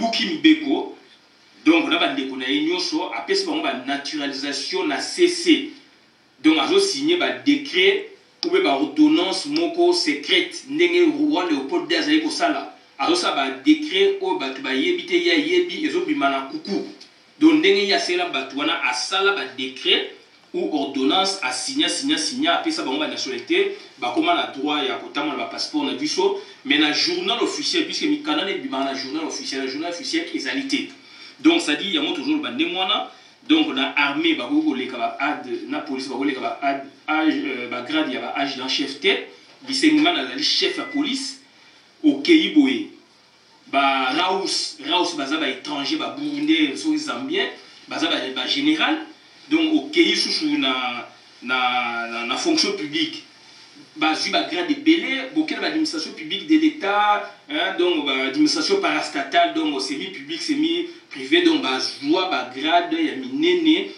Buki Mbeko. Donc, on a des connaissances, après, c'est une naturalisation na CC. Donc, on a signé un décret ou une ordonnance moko secrète. Ndenge roi Léopold II Azaïko Sala. Alors, ça va décret ou ba yebite ya yebi ezo bimana kuku. Donc, ndenge ya sela batouana a sala ba décret ou ordonnance a signé. Après, ça va une nationalité. Bah, comment la droit ya kotama na passeport na biso. Mais dans le journal officiel, puisque mi canal bimana le journal officiel égalité. Donc, ça dit, il y a toujours le mois. Donc, dans l'armée, la police, la grade, il y a adjudant chef tête. Le chef de police, au Kéiboé. Raus, baza étranger, Burundais, Zambien, baza général. Donc, au Kéi, sous la fonction publique. Bazu grade de belé, beaucoup d'administration publique de l'État, donc administration parastatale, donc semi-public, semi-privé, donc bazoua grade, il y a minéné,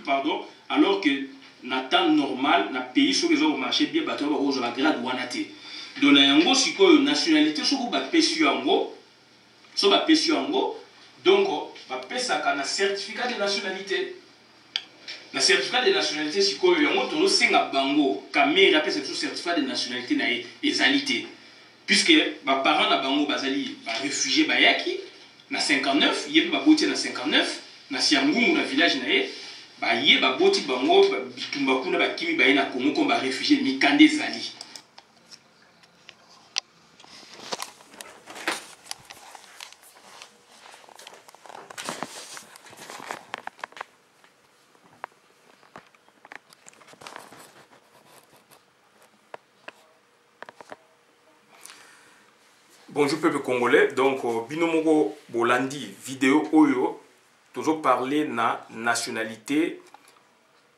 pardon, alors que na temps normal, na pays sur les autres marchés bien bateau rose la grade wanate. Donc na yango siko nationalité soko ba pesu yango, so ba pesu yango, donc ba pesa kana certificat de nationalité. Le certificat de nationalité, c'est quoi? Il y a un autre bango, caméra appelle ce certificat de nationalité na égalité. Puisque les parents na bango bazali réfugiés bayaki na 59, yé ba boti na 59, na Siangoum na village na yé ba boti bango bitumba kuna ba kimi ba na Congo comme ba réfugiés mikande zali. Bonjour peuple congolais, donc binomoko bolandi vidéo oyo toujours parler na nationalité,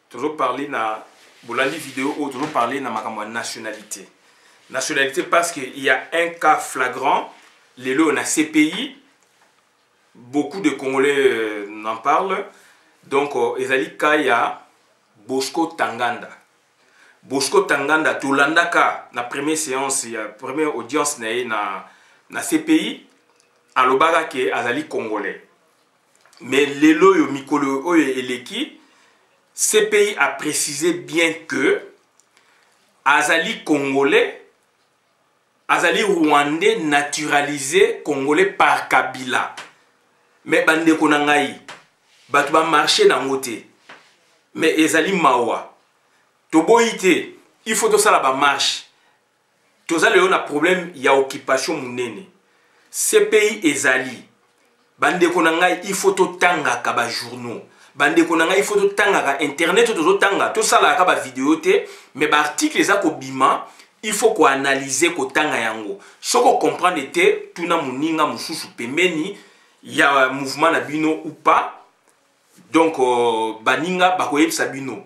toujours parler na bolandi vidéo oyo toujours parler na makambo nationalité. Nationalité parce qu'il y a un cas flagrant, les lots na CPI, beaucoup de Congolais n'en parlent. Donc ezali kaya Bosco Tanganda. Bosco Tanganda tolandaka na première séance, première audience na CPI alobaka ke azali congolais. Mais lelo yo mikolo oyo eleki CPI a précisé bien que azali congolais, azali rwandais naturalisé congolais par Kabila. Mais bande ko na ngai batu ba marché na ngote. Mais ezali mawa. Toboite, il faut to sala ba marche. Toza le na problème ya occupation munene. CPI ezali. Bande ko na ngai il faut to tanga ka ba journaux. Bande ko na ngai il faut to tanga ka internet to tanga. To sala ka ba vidéo te, mais ba article za ko bima, il faut ko analyser ko tanga yango. Soko comprendre te tuna muninga mususu pembeni ya mouvement na bino ou pas. Donc baninga ba ko yebisa bino.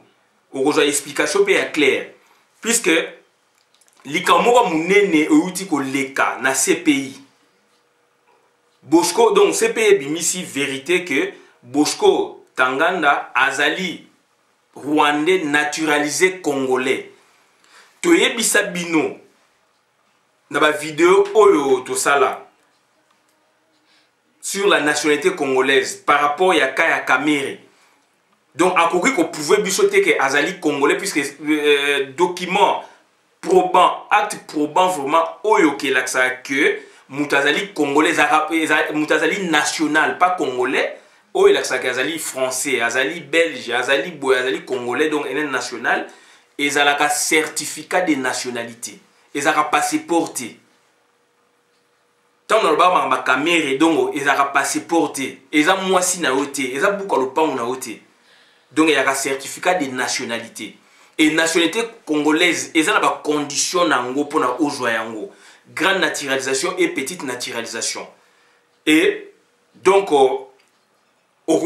Okozwa explication pe ya clair. Puisque likamoko munene outi ko leka na CPI. Bosco, donc CPI bimisi vérité que Bosco Tanganda azali rwandais naturalisé congolais. Toyebisa bino na ba vidéo oyo to sala sur la nationalité congolaise par rapport ya Kaya Kamere. Donc à quoi qu'on pouvait bisoter que azali congolais puisque document probant, acte probant vraiment oyo ke laksa que Moutazali congolais, Moutazali national, pas congolais, oyo laksa que azali français, azali belge, azali boy, azali congolais, donc un national, et zalaka certificat de nationalité, et zalaka passeporté. Tant dans le bas ma caméra donc et zalaka passeporté, et za mwasi na ote, et za buka lopango na ote. Donc il y a un certificat de nationalité. Et nationalité congolaise, il y a des conditions pour la grande naturalisation et petite naturalisation. Et donc, donc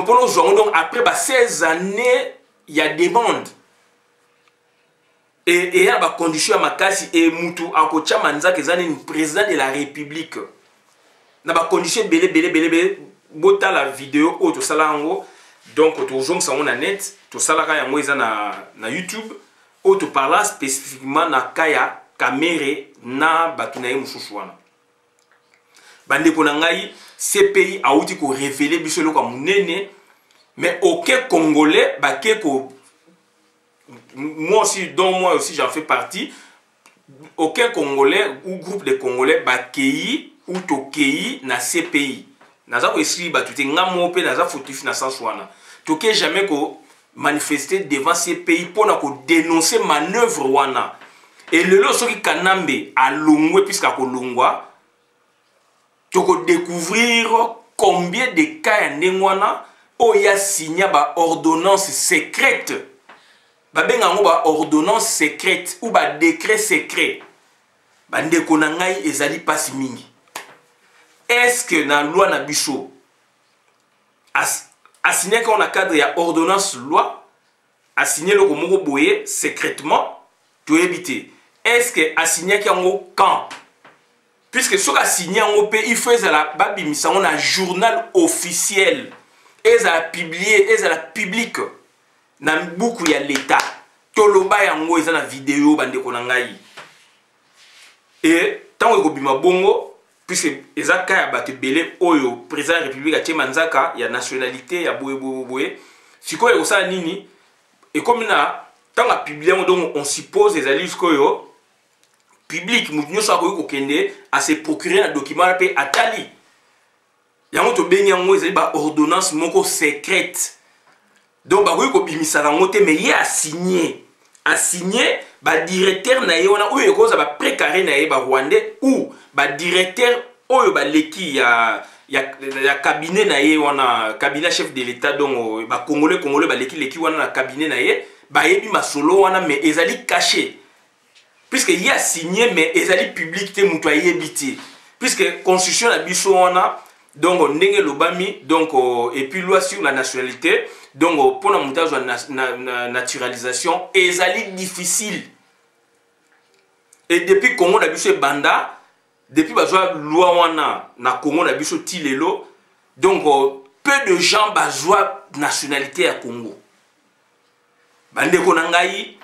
pour nous, après 16 années, il y a des demandes. Et il y a des conditions à ma casse et Moutou Akocha Manza qui est président de la République. Na ba condition belé bota la vidéo o to sala ngo donc to jong sa on net to sala ka yango eza na YouTube auto parla spécifiquement na kaya Kamere na batunaye mususu wana. Bandeko na ngai CPI a outi ko révéler biso loko munene, mais aucun Congolais baké ko, moi aussi j'en fais partie, aucun Congolais ou groupe de Congolais bakéi ou tokéi na CPI. Naza ko esli batute ngamo pe naza fotif na sens wana. Toké jamais ko manifester devant CPI pour na ko dénoncer manœuvre wana. Et le lot qui Kanambe a longwe puisqu'à Kolongwa, tu peux découvrir combien de cas y a où il y a signé ba ordonnance secrète. Ba bengango ba ordonnance secrète ou ba décret secret. Ba ndeko na ngai ezali pasi mingi. Est-ce que na loi na biso a signé qu'on a cadre ya ordonnance loi a signé le komoko boye secrètement to éviter. Est-ce que a signé qu'en quand? Puisque ce qu'a signé en OP, il faut la babi on a un journal officiel. Et a publié, et a public. Dans beaucoup il y a l'État. Toloba yango ils ont la vidéo bande konangai. Et tant que bima bongo, puisque ils a kaya bate belé oyo président de la République a Manzaka, il y a nationalité, il y a boye. Si quoi il ça nini et comme na tant à publier donc on suppose les alliés koyo public nous sommes à se procurer un document pe atali yango to bengi yango ezali ba ordonnance moko secrète donc ba ko bimisa rango te mais il a signé ba directeur na ye wana oyo ko za ba précaré na ye ba rwandais ou ba directeur oyo ba leki ya cabinet na ye wana cabinet chef de l'état donc ba congolais ba leki wana na cabinet na ye ba yebi masolo wana mais ezali caché. Puisque il y a signé, mais ils allaient public te moutoyer habité. Puisque constitution la biso wana, donc ndenge lobami, donc et puis loi sur la nationalité, donc pour la montage de naturalisation, ils allaient difficile. Et depuis Congo la biso banda, depuis bazwa loi wana na Congo la biso tilelo, donc peu de gens bazwa nationalité à Congo. Bande konangai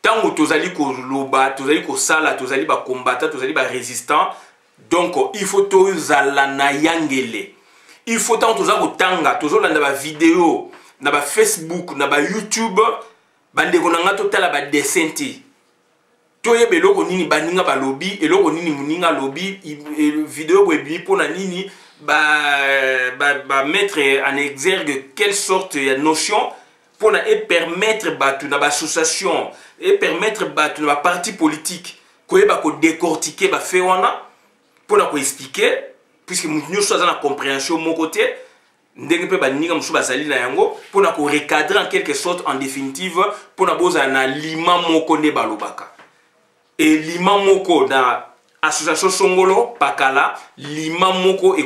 tant que tozali ko loba, tozali ko sala, tozali ba combattant, tozali ba résistant, donc il faut tozala na yangele. Il faut tant tozala ko tanga, tozala na ba vidéo, na ba Facebook, na ba YouTube, bande konanga totala ba dessinti. Toye beloko nini baninga ba lobby, eloko nini muninga lobby, vidéo webi pona nini ba mettre en exergue quelle sorte de notion pour permettre à l'association et permettre à la parti politique de décortiquer le fait pour expliquer, puisque nous sommes en compréhension de mon côté, pour recadrer en quelque sorte en définitive pour un lima moko ne balobaka. Et lima moko dans l'association Songolo, Pakala, lima moko et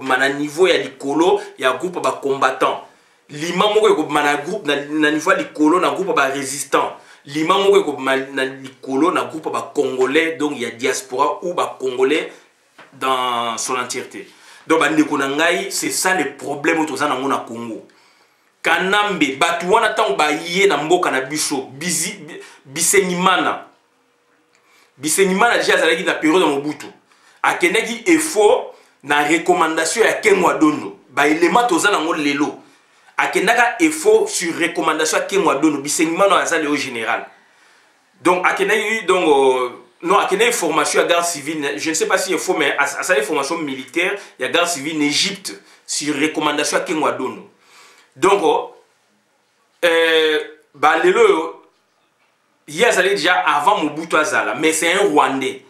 na niveau ya likolo ya groupe ba combattant. Lima moko ekobima groupe na niveau likolo na groupe ba résistant. Lima moko ekobima na likolo na groupe ba congolais, donc il y a diaspora ou ba congolais dans son entièreté. Donc bandeko na ngai, c'est ça le problème autour na ngona Congo. Kanambe batu wana tango ba yé na mboka na biso bisenimana déjà azalaki na période ya Mobutu. Akeneki effort na recommandation ya Kengwa Dondo. Ba élément tozana ngo lelo. Akenaka effort sur recommandation à Kengwa Dono biseniment dans la au général. Donc akenaki donc non akenaki formation à garde civile, je ne sais pas si il faut mais à sa formation militaire, il y a garde civile en Égypte sur recommandation à Kengwa Dono. Donc bah lelo il y a déjà avant Mobutu Azala, mais c'est un Rwandais.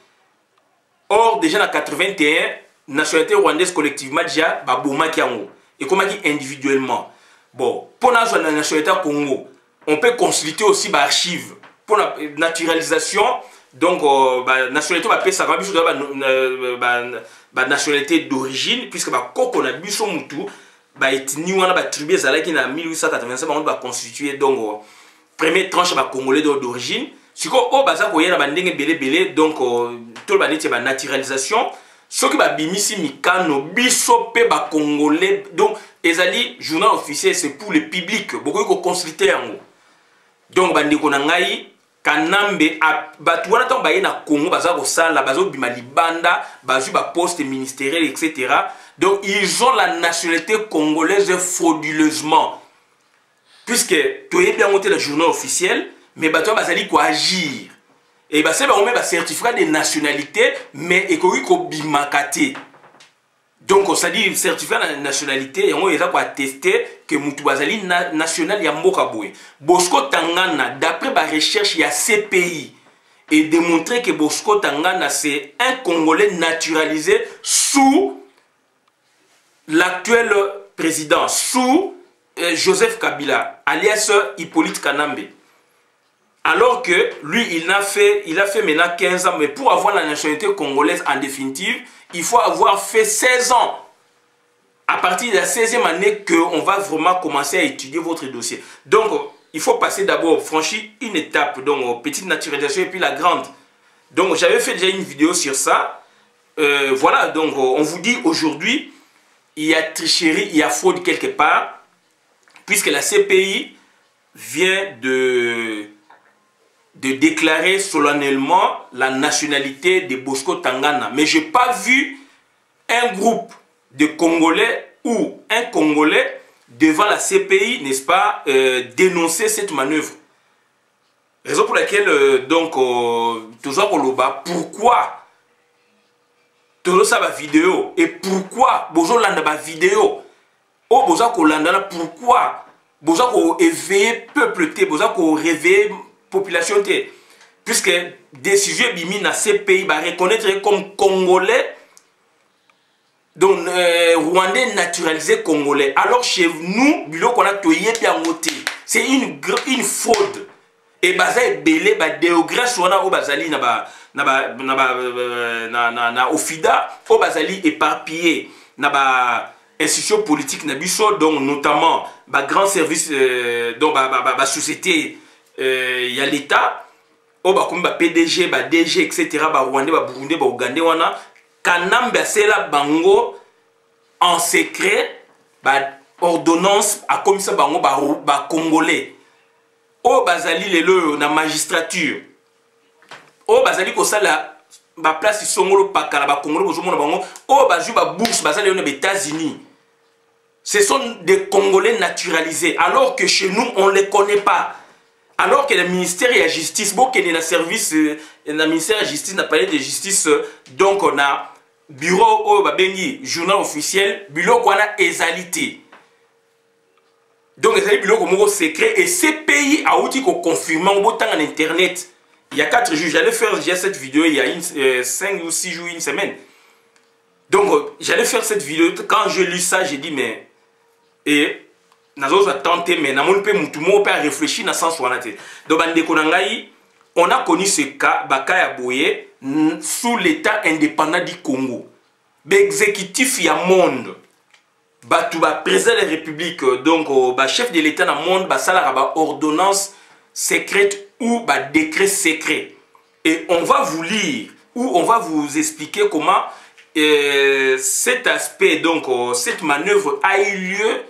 Or déjà en 81 nationalité rwandaise collectivement déjà ba boma kiango et comment dit individuellement. Bon, pour la nationalité Congo, on peut consulter aussi les archives pour la naturalisation. Donc, la nationalité va payer ça la nationalité d'origine, puisque on a biso mutu, ethnie wana ba tribu zalaki na 1885 on va constituer donc première tranche ba congolais d'origine. Siko o baza ko yena ba ndenge belé donc tout ba neti ba naturalisation. Ce qui va bimisi mikano biso pe ba congolais donc ezali journal officiel c'est pour le public beaucoup ko consulter yango donc bandeko na ngai Kanambe bato wana tant baye na Congo baza ko sala bazo bima libanda bazu ba poste ministériel etc. Donc ils ont la nationalité congolaise frauduleusement puisque tu es bien monté le journal officiel mais bato bazali ko agir et bah c'est ba on met ba certificat de nationalité mais ekoki ko bimakate. Donc on s'est dit certificat de nationalité et on est là pour attester que Moutou Bazali national ya mboka boye. Bosco Tangana d'après ma recherche il y a CPI et démontrer que Bosco Tangana c'est un Congolais naturalisé sous l'actuel président, sous Joseph Kabila alias Hippolyte Kanambe. Alors que lui il a fait maintenant 15 ans mais pour avoir la nationalité congolaise en définitive il faut avoir fait 16 ans. À partir de la 16e année qu'on va vraiment commencer à étudier votre dossier. Donc, il faut passer d'abord, franchir une étape, donc petite naturalisation et puis la grande. Donc, j'avais fait déjà une vidéo sur ça. Voilà, donc on vous dit aujourd'hui, il y a tricherie, il y a fraude quelque part, puisque la CPI vient de déclarer solennellement la nationalité de Bosco Tangana. Mais je n'ai pas vu un groupe de Congolais ou un Congolais devant la CPI, n'est-ce pas, dénoncer cette manœuvre. Raison pour laquelle, donc, toujours pourquoi toujours ça va vidéo et pourquoi Bozo landa ba vidéo oh Bozo ko landa pourquoi Bozo ko éveiller peuple te Bozo ko réveiller population te puisque décision bimi na ces pays va reconnaître comme Congolais donc Rwandais naturalisé Congolais alors chez nous bilo qu'on a toyé bien moté c'est une fraude et bazay belé ba déogresse wana o bazali na ofida o bazali éparpillé na ba institution politique na biso donc notamment ba grand service donc ba société il y a l'état o ba comme ba PDG ba DG etc. ba Rwandais ba Burundais ba Ougandais wana Kanambe asela bango en secret ba ordonnance a comme ça bango ba Congolais o bazali lelo na magistrature o bazali ko sala ba place songolo pakala ba Congolais bozomona bango o bazu ba bourse bazali aux États-Unis. Ce sont des Congolais naturalisés alors que chez nous on les connaît pas. Alors que le ministère de la justice, bon, qu'il y a un service, le ministère de la justice n'a pas de justice, donc on a bureau au Babengi, journal officiel, bureau qu'on a égalité. Donc les bureaux comme secret et ces pays a outil qu'on confirme en internet. Il y a 4 jours, j'allais faire déjà cette vidéo il y a 5 ou 6 jours, une semaine. Donc j'allais faire cette vidéo, quand je lis ça, j'ai dit mais et nazo za tenter mais na mon pe mutumo pa réfléchir na sens wana te. Donc bandeko na ngai, on a connu ce cas Bakaya Boye sous l'état indépendant du Congo. L'exécutif ya monde batu ba président de la République donc ba chef de l'état na monde ba sala ba ordonnance secrète ou ba décret secret. Et on va vous lire ou on va vous expliquer comment cet aspect donc cette manœuvre a eu lieu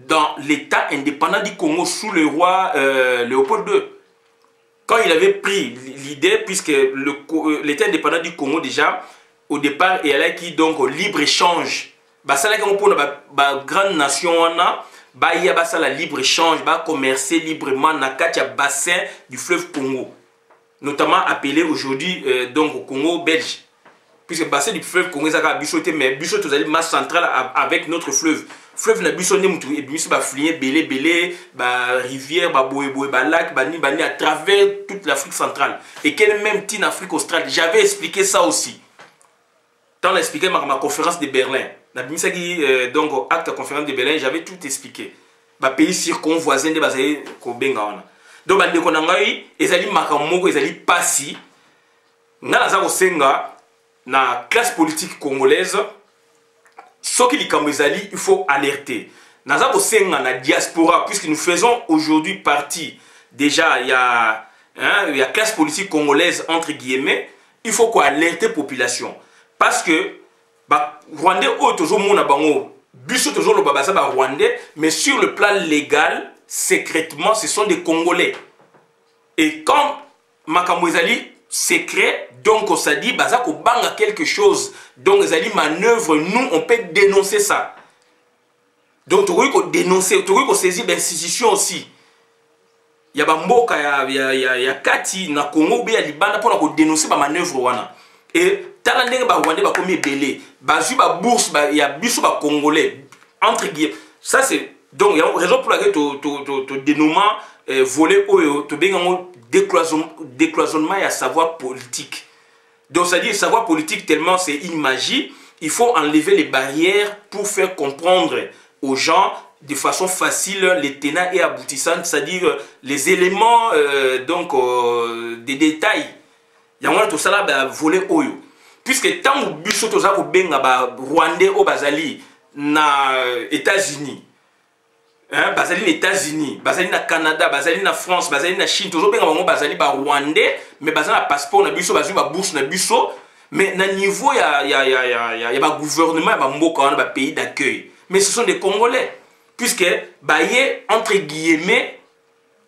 dans l'état indépendant du Congo sous le roi Léopold II. Quand il avait pris l'idée, puisque l'état indépendant du Congo déjà, au départ, il y a qui donc libre-échange. Ça là pour la grande nation, il y a la libre-échange, commercer librement dans le bassin du fleuve Congo. Notamment appelé aujourd'hui donc au Congo belge. Puisque le bassin du fleuve Congo, c'est un bichoté, mais bichoté, vous allez masse centrale avec notre fleuve. Fleuve na biso ne mutu et biso ba flier belé ba rivière ba boé ba lac ba ni à travers toute l'Afrique centrale et quel même tin Afrique australe. J'avais expliqué ça aussi dans l'expliqué ma conférence de Berlin na bimisa qui donc acte conférence de Berlin j'avais tout expliqué ba pays circonvoisins de bazali ko benga wana donc ba ndeko na ngai ezali makamoko ezali pasi ngala za ko senga na classe politique congolaise. Ce qui est comme il faut alerter. Nous avons la diaspora, puisque nous faisons aujourd'hui partie, déjà, il y a classe politique congolaise, entre guillemets, il faut qu'on alerte la population. Parce que, Rwandais, toujours mon abango, toujours le babasa Rwandais, mais sur le plan légal, secrètement, ce sont des Congolais. Et quand makambo ezali secret, donc on s'est dit, baza ko banga quelque chose, donc ezali manœuvre, nous on peut dénoncer ça. Donc tu veux dénoncer, tu veux saisir l'institution aussi. Il y a bamboka ya kati na Congo ou bien Libanda pour na dénoncer ba manœuvre wana. Et tala ndenge ba Rwandais ba komi belé, bazu ba bourse ba ya biso ba Congolais entre guillemets. Ça c'est donc il y a une raison pour laquelle to dénommement volet oyo to benga décloisonnement et à savoir politique. Donc ça dit savoir politique tellement c'est une magie, il faut enlever les barrières pour faire comprendre aux gens de façon facile les tenants et aboutissants, c'est-à-dire les éléments des détails. Il y a tout ça là volet oyo. Puisque tant que biso to za ko benga ba Rwandais au bazali na États-Unis. Hein, bazali les États-Unis, bazali na Canada, bazali na France, bazali na Chine, toujours benga bango bazali ba Rwandais, mais bazali na passeport na biso, bazali ba bourse na biso, mais na niveau ya ba gouvernement ya ba mboka wana ba pays d'accueil. Mais ce sont des Congolais. Puisque baye entre guillemets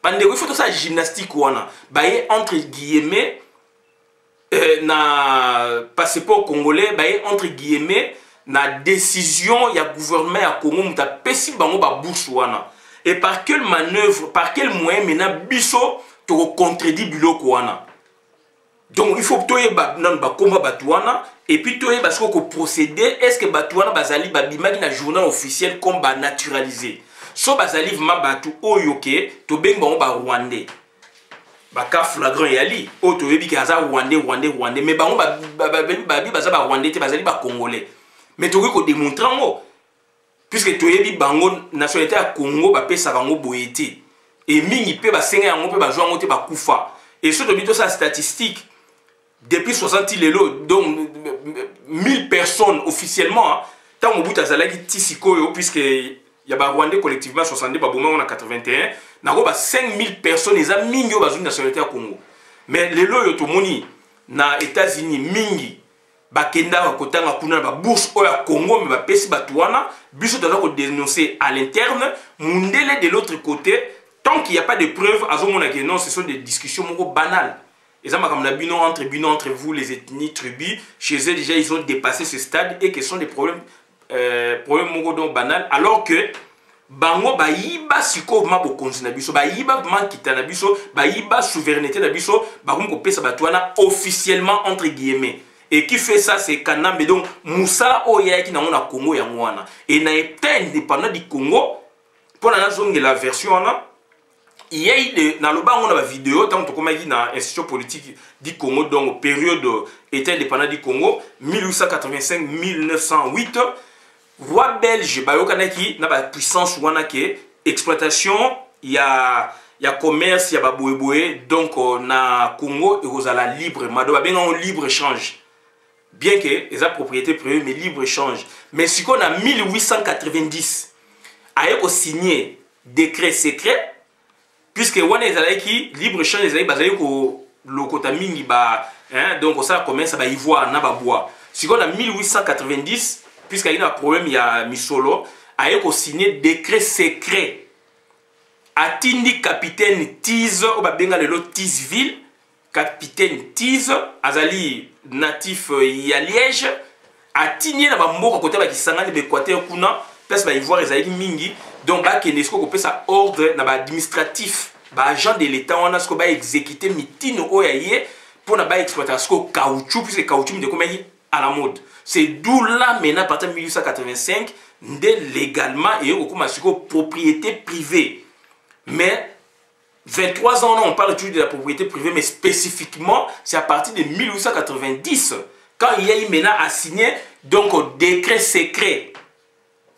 il faut tout ça gymnastique wana baye entre guillemets na passeport congolais baye entre guillemets na décision ya gouvernement ya Congo muta pesi bango ba bourse wana et par quelle manœuvre par quel moyen maintenant biso to contredit biloko wana. Donc il faut toye ba nan ba komba batouana et puis toye parce que procéder est-ce que batouana bazali babimaki na journal officiel comme ba naturalisé. So bazali vraiment batu oyoke to beng bango ba Rwandais. Ba ka flagrant yali o to yebi ki aza Rwandais mais bango babi baza ba Rwandais te bazali ba Congolais. Mais to ko démontrer ngo puisque to yebi bango nationalité ya Congo ba pesa bango boyete et mingi pe ba senga yango pe ba joa ngo te ba kufa. Et ce to ça statistique depuis 60 lelo, donc 1000 personnes officiellement, tant au bout de Zalagi Tissikoyo, puisque il y a Rwandais collectivement 70, on a 81, il y a 5000 personnes, ils ont mis une nationalité à Congo. Mais les lois yotomoni, na États-Unis, mingi, bakenda kotanga kuna ba bourse au Congo, mais ba pesi batouana, biso doit dénoncer à l'interne, mundele de l'autre côté, tant qu'il n'y a pas de preuves, non, ce sont des discussions banales. Et ça, entre vous, les ethnies, tribus, chez eux, déjà, ils ont dépassé ce stade et que ce sont des problèmes banals. Alors que, bango, ba yiba siko mabo konzi na biso, ba yiba mankita na biso, ba yiba souveraineté na biso, ba ko pesa batouana officiellement, entre guillemets. Et qui fait ça, c'est Kanambe. Donc, Moussa Oya qui n'a pas de Congo yangwana. Et n'a été indépendant du Congo, pour la version, il y a eu dans le bas on a une vidéo tant que comme dit dans l'institution politique du Congo donc période état indépendant du Congo 1885-1908 roi belge bayokanaki na ba puissance wana ke exploitation il y a commerce il y a boé donc na Congo et aux la libre mado ben on libre échange bien que les propriétés privées mais libre échange mais si qu'on a 1890 a signé décret secret. Puisque on est qui libre échange les basé ko lokota mingi ba hein donc ça commence à ivoire na ba bois. Si on a 1890 puisqu'il y a un problème il y a Misolo a signé décret secret. Atindi capitaine Tiz au ba benga le Tizville capitaine Tiz azali natif ya Liège atini na ba mboka côté ba kisangani be Équateur kuna place ba ivoire ezali mingi. Donc, il faut que ça ordre administratif. Agent de l'État, on a ce qu'on va exécuter mitine pour exploiter ce caoutchouc, puisque le caoutchouc est à la mode. C'est d'où là, maintenant, à partir de 1885, légalement, et on commence à propriété privée. Mais 23 ans, on parle toujours de la propriété privée, mais spécifiquement, c'est à partir de 1890, quand il y a eu maintenant à signer donc décret secret.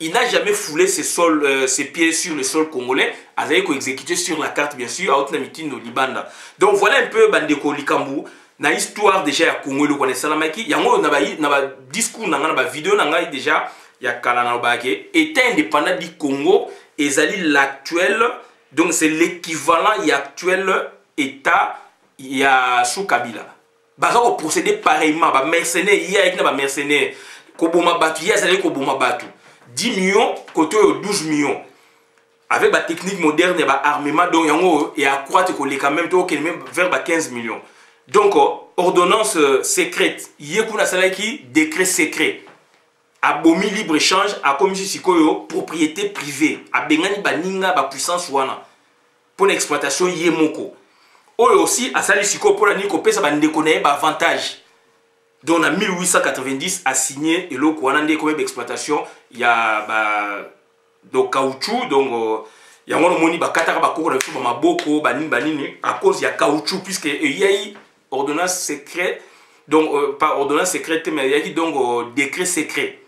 Il n'a jamais foulé ses pieds sur le sol congolais, il a exécuté sur la carte, bien sûr, à Haute-Namitine au Liban. Donc voilà un peu Bandeko Likambu, dans l'histoire déjà à Congo, le connaissant, il y a un discours, une vidéo, déjà, il y a Kalanabake, État indépendant du Congo, et l'actuel, donc c'est l'équivalent et actuel État il y a sous Kabila. Baza ko procéder pareillement, ba mercenaires, il y a avec ba mercenaires, ko boma batu, il y a zali ko boma batu. 10 millions, côté 12 millions. avec la technique moderne et l'armement, donc il y a croître quand même vers 15 millions. Donc, ordonnance secrète, il y a un décret secret. Abomi libre-échange, a commis sikoyo propriété privée. A bengani baninga ba puissance wana. Pour l'exploitation yemoko. Oyo aussi, a sali sikoyo pour la niko pesa ba ndekone ba avantage. Donc, en 1890, a signé et le wana ndeko d'exploitation, il y a do caoutchouc, donc il y a un moni ba kataka ba koko na ba maboko ba nini à cause il y a caoutchouc puisque il y a eu ordonnance secrète, donc pas ordonnance secrète mais il y a eu donc décret secret.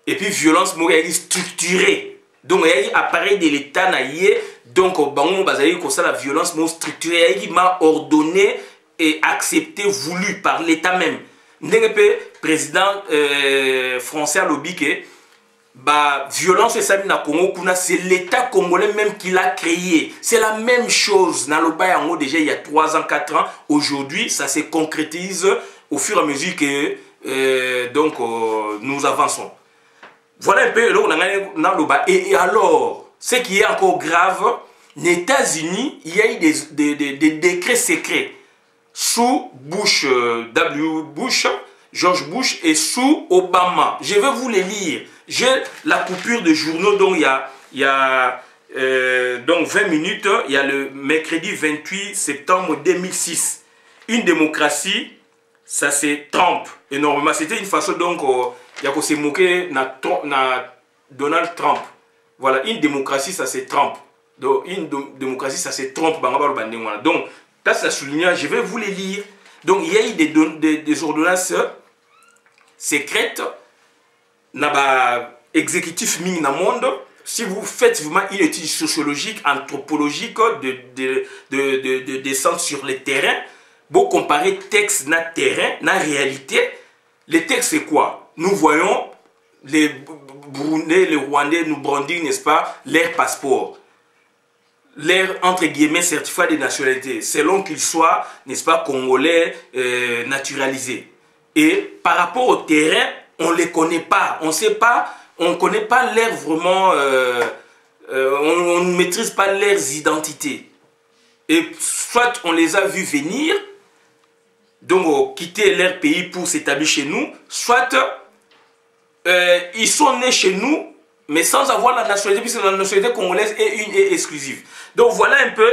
Et puis violence structurée. Donc il y a eu appareil de l'État donc bango bazali comme ça la violence structurée qui m'a ordonné et accepté voulu par l'État même. Ndenge président français a lobby que bah violence et ça na Congo kuna c'est l'État congolais même qui l'a créé. C'est la même chose dans le Bayango déjà il y a 3 ans 4 ans. Aujourd'hui ça se concrétise au fur et à mesure que donc nous avançons. Voilà un peu dans le bas. Et alors, ce qui est encore grave, aux États-Unis, il y a eu des décrets secrets sous Bush, George Bush et sous Obama. Je vais vous les lire. J'ai la coupure de journaux, donc il y a donc 20 minutes, il y a le mercredi 28 septembre 2006. Une démocratie, ça c'est Trump. Énormément. C'était une façon donc... il y a qu'on se moquer na Donald Trump. Voilà, une démocratie, ça c'est Trump. Donc, une démocratie, ça c'est Trump. Donc, là, ça souligne, je vais vous les lire. Donc, il y a eu des ordonnances secrètes, exécutif dans le monde. Si vous faites vraiment une étude sociologique, anthropologique, de centres sur le terrain, vous comparez texte na terrain, na réalité, les textes c'est quoi? Nous voyons les Burundais, les Rwandais nous brandissent, n'est-ce pas, leur passeport, leur, entre guillemets, certificat de nationalité, selon qu'ils soient, n'est-ce pas, congolais, naturalisés. Et par rapport au terrain, on ne les connaît pas, on ne sait pas, on ne connaît pas leur vraiment, on ne maîtrise pas leurs identités. Et soit on les a vus venir, donc quitter leur pays pour s'établir chez nous, soit ils sont nés chez nous, mais sans avoir la nationalité, puisque la nationalité congolaise est une et exclusive. Donc voilà un peu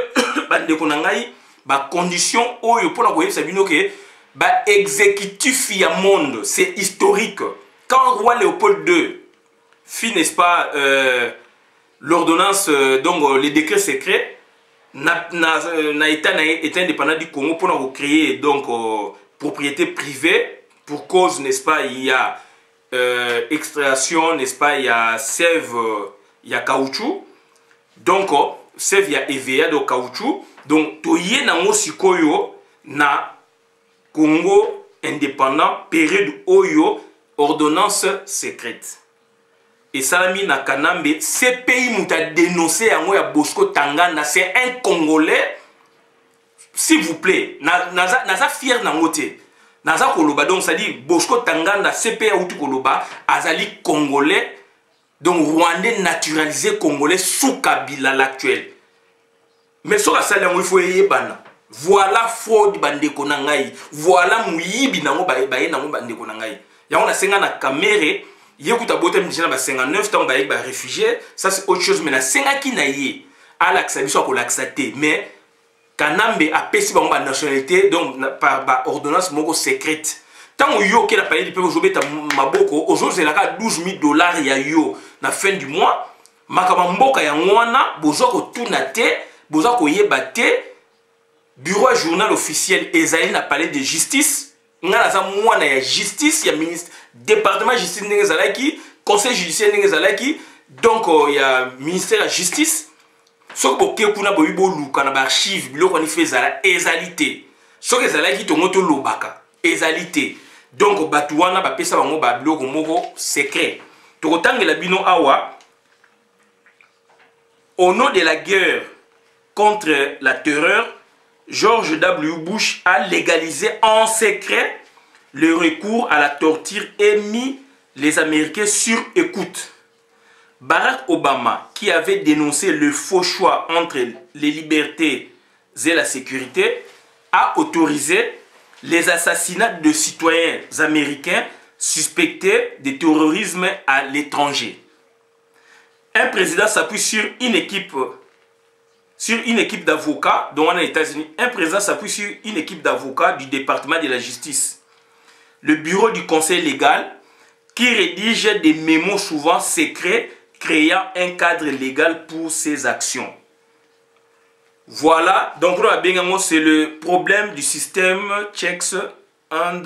la condition pour la exécutif du monde, c'est historique. Quand le roi Léopold II fit, n'est-ce pas, l'ordonnance, donc les décrets secrets, été indépendant du Congo pour créer donc propriété privée pour cause, n'est-ce pas, il y a extraction, n'est-ce pas, il y a sève, il y a caoutchouc, donc sève, il y a EVA de caoutchouc, donc toye nango sikoyo na Congo indépendant période oyo ordonnance secrète. Et Salami Nakanambe, ces pays m'ont dénoncé à moi Bosco Tangana, c'est un Congolais, s'il vous plaît, naza fier nangote, naza koloba, donc ça dit Bosco Tangana, ces pays outu koloba, azali Congolais, donc Rwandais naturalisé Congolais sous Kabila l'actuel. Mais sur la salle, il faut y bana. Voilà fraude bandeko nangai, voilà muyibi nango baye nango bandeko nangai. Ya on a senga na kamere. Il y a 59 ans de réfugiés, ça c'est autre chose. Mais la Sengaki naïe, à l'accès, à l'accès, mais Kanambe a péci par nationalité, donc par ordonnance secrète. Tant que yo qui a payé du peuple aujourd'hui, maboko, aujourd'hui c'est 12 000 $, il y a yo, na fin du mois, makamamboka ya ngwana, bozoko tunate, bozoko yebate, bureau journal officiel, Ezaïne a parlé de justice. Il y a justice, il y a ministre, département de justice, conseil judiciaire, donc il y a ministère de la justice. Ce qui est archive, égalité. Ce qui est égalité. Donc, Batouana, Bapesa, secret. Au nom de la guerre contre la terreur, George W. Bush a légalisé en secret le recours à la torture et mis les Américains sur écoute. Barack Obama, qui avait dénoncé le faux choix entre les libertés et la sécurité, a autorisé les assassinats de citoyens américains suspectés de terrorisme à l'étranger. Un président s'appuie sur une équipe d'avocats, dont on est aux États-Unis. Un président s'appuie sur une équipe d'avocats du département de la justice, le bureau du conseil légal, qui rédige des mémos souvent secrets, créant un cadre légal pour ses actions. Voilà, donc c'est le problème du système checks and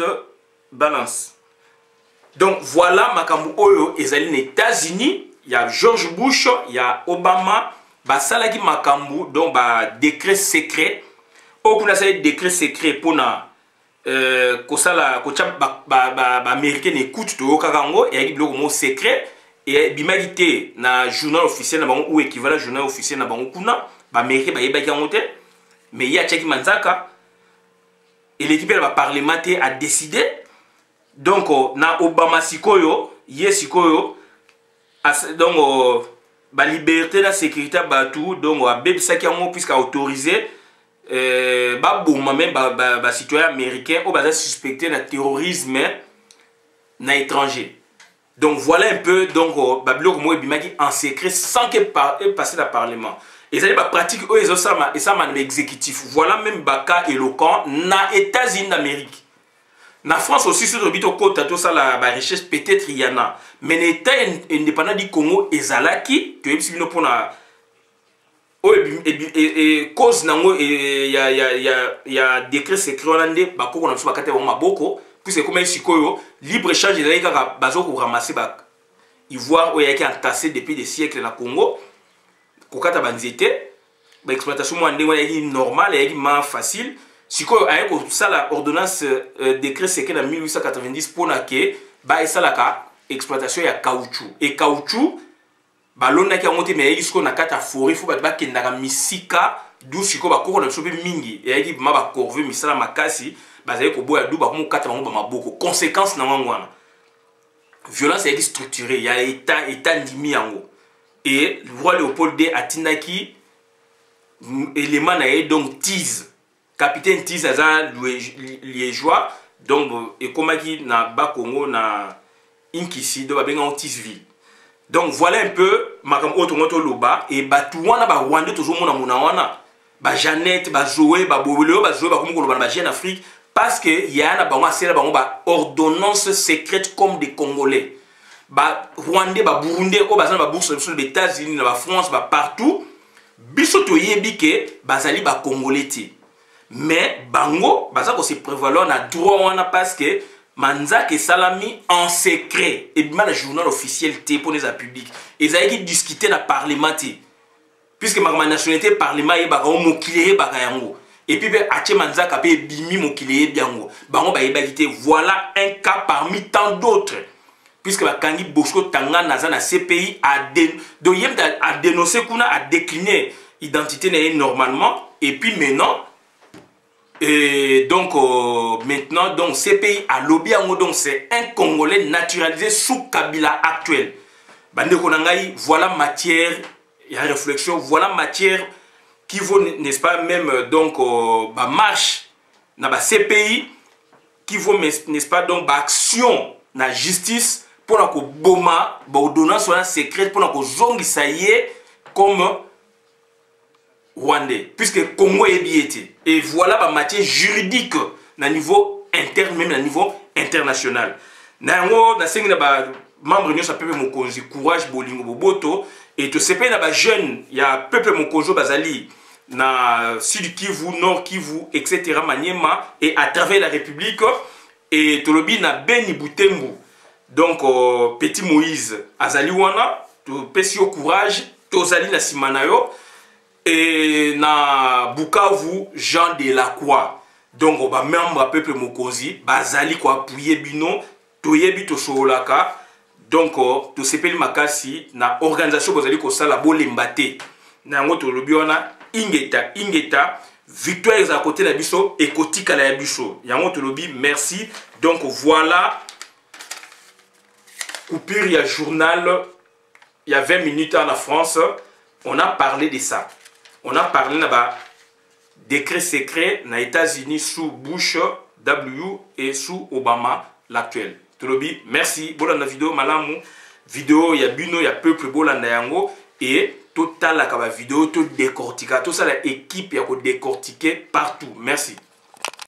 balance. Donc voilà, makambu oyo ezali les États-Unis, il y a George Bush, il y a Obama, basalaki makambu donc ba décret secret. Okuna sa décret secret pour na kosala kocha ba américain écoute to kakango et y a secret et bimalité na journal officiel na bango ou équivalent journal officiel na bango kuna ba américain ba yebaki ngote mais ya tchaki manzaka et l'équipe va parlementer a décidé donc na Obama sikoyo yesikoyo donc ba liberté la sécurité batou donc a bebisaki ngo puisqu'à autoriser ba bouma même ba citoyen américain au bas suspecté de terrorisme na étranger. Donc voilà un peu donc babilo mo bimaki en secret sans que passer dans le parlement. Et ça ba pratique eux ils ça et ça man exécutif. Voilà même baka éloquent na États-Unis d'Amérique. Na France aussi sur le bito côté tout ça la richesse peut-être il y en a. Mais l'État indépendant du Congo ezalaki tu es bino pour na et cause nango il y a décret secret hollandais bakoko na biso bakate ba maboko puisque comme sikoyo libre échange ezali kaka bazo ko ramasser ba ivoire oyo yaki entassé depuis des siècles na Congo kokata banzete ba exploitation mo ndenge yaki normal yaki ma facile sikoyo ayeko sala ordonnance décret secret en 1890 pour na ke ba esalaka exploitation ya caoutchouc et caoutchouc balona ki amonte mais isko na kata forêt faut ba kendaka misika du siko ba koko na biso pe mingi et yaki ma ba corvée misala makasi bazali ko boya du ba ko kata bango ba maboko conséquence na ngwana violence yaki structurée ya état ndimi yango et le roi Léopold II atindaki élément na donc Tiz capitaine Tiz aza liégeois donc et komaki na ba Congo na Inkisi do ba benga Tizville. Donc voilà un peu makam oto loba et batouana ba Rwanda toujours mona wana ba Jeannette ba Zoé ba Bobolo ba Zoé ba comme ko ba Jeune Afrique parce que y a na bango asela bango ba ordonnance secrète comme des Congolais ba Rwandais ba Burundais o ba ba bourse sur les États-Unis na ba France ba partout biso to yebi ke bazali ba Congolais ti mais bango baza ko se prévaloir na droit wana parce que Manzak salami en secret et bien le journal officiel té pour les publics ils avaient discuté dans le parlement puisque ma nationalité parlement est baka mokilé baka yango et puis ache Manzak a pe bimi mokilé biango bango ba yebakité voilà un cas parmi tant d'autres puisque ba kangi Bosco Tanga naza na CPI a dénoncé kuna a décliné identité normalement et puis maintenant et donc maintenant donc CPI a lobby donc c'est un Congolais naturalisé sous Kabila actuel. Bande konangai voilà matière il y a réflexion voilà matière qui vaut n'est-ce pas même donc ba marche na ba CPI qui vaut n'est-ce pas donc ba action na justice pour la ko boma ba ordonnance soit secrète pour la ko zongisa ye comme Rwandais, puisque Congo est biété. Et voilà la matière juridique à niveau interne, même à niveau international. Nango, na sengi na ba membre nyo sa peuple mokonzi courage bolingo boboto et to sepe na ba jeune ya peuple mokonzo bazali na Sud Kivu, Nord Kivu, etc. Maniema et à travers la République et tolobi na Beni Butembo. Donc Petit Moïse azali wana to pesio courage to zali na simanayo et na Bukavu Jean Delacroix. Donc on va membre peuple mokonzi bazali ko appuyer bino to yebi to solaka. Donc to sepeli makasi na organisation bozali ko sala bolembate na ngo to lobi wana ingeta victoire est à côté de biso et kotika la biso yango to lobi merci. Donc voilà coupure ya journal il y a 20 minutes en France, on a parlé de ça. On a parlé de décret secret dans les États-Unis sous Bush W et sous Obama l'actuel. Tolobi, merci. Bolanda vidéo malamu. Vidéo, il y a bino, il y a peuple bolanda yango et total la vidéo, tout décortiquer. Tout ça, l'équipe, il y a décortiquer partout. Merci.